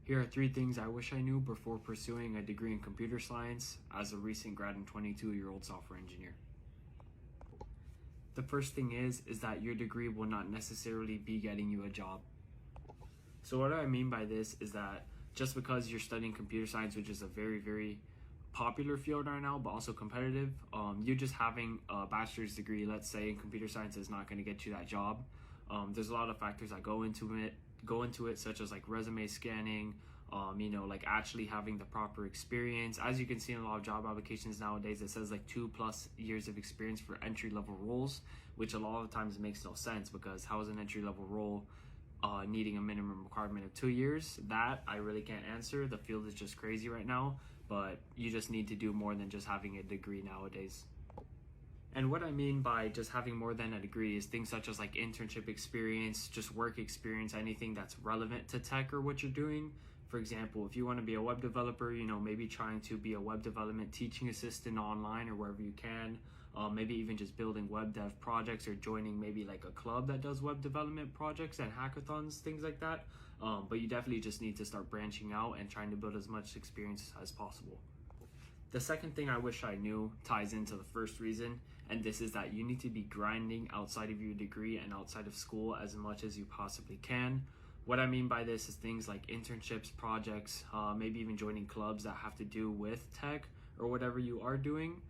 Here are 3 things I wish I knew before pursuing a degree in computer science as a recent grad and 22-year-old software engineer. The first thing is that your degree will not necessarily be getting you a job. So what I mean by this is that just because you're studying computer science, which is a very, very popular field right now, but also competitive, you just having a bachelor's degree, let's say, in computer science is not going to get you that job. There's a lot of factors that go into it, such as like resume scanning, like actually having the proper experience. As you can see in a lot of job applications nowadays, it says like 2+ years of experience for entry-level roles, which a lot of times makes no sense, because how is an entry-level role needing a minimum requirement of 2 years? That I really can't answer. The field is just crazy right now, but you just need to do more than just having a degree nowadays. And what I mean by just having more than a degree is things such as like internship experience, just work experience, anything that's relevant to tech or what you're doing. For example, if you want to be a web developer, maybe trying to be a web development teaching assistant online or wherever you can, maybe even just building web dev projects or joining maybe like a club that does web development projects and hackathons, things like that. But you definitely just need to start branching out and trying to build as much experience as possible. The second thing I wish I knew ties into the first reason, and this is that you need to be grinding outside of your degree and outside of school as much as you possibly can. What I mean by this is things like internships, projects, maybe even joining clubs that have to do with tech or whatever you are doing,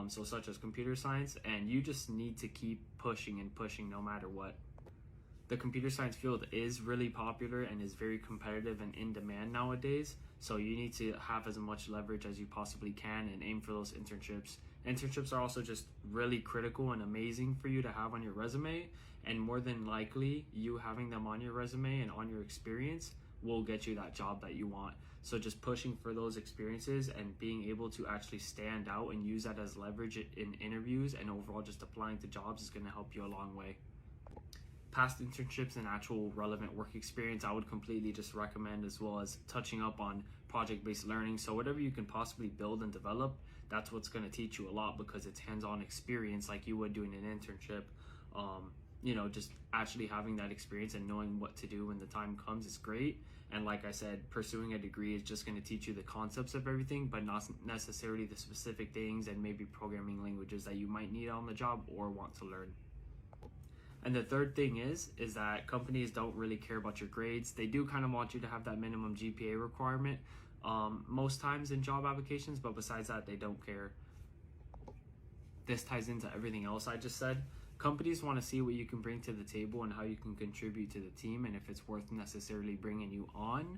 so such as computer science, and you just need to keep pushing and pushing no matter what. The computer science field is really popular and is very competitive and in demand nowadays, so you need to have as much leverage as you possibly can and aim for those internships. Internships are also just really critical and amazing for you to have on your resume, and more than likely you having them on your resume and on your experience will get you that job that you want. So just pushing for those experiences and being able to actually stand out and use that as leverage in interviews and overall just applying to jobs is going to help you a long way. Past internships and actual relevant work experience I would completely just recommend, as well as touching up on project-based learning. So whatever you can possibly build and develop, that's what's going to teach you a lot, because it's hands-on experience like you would doing an internship. Just actually having that experience and knowing what to do when the time comes is great. And like I said, pursuing a degree is just going to teach you the concepts of everything, but not necessarily the specific things and maybe programming languages that you might need on the job or want to learn. And the third thing is that companies don't really care about your grades. They do kind of want you to have that minimum GPA requirement most times in job applications, but besides that, they don't care. This ties into everything else I just said. Companies want to see what you can bring to the table and how you can contribute to the team, and if it's worth necessarily bringing you on.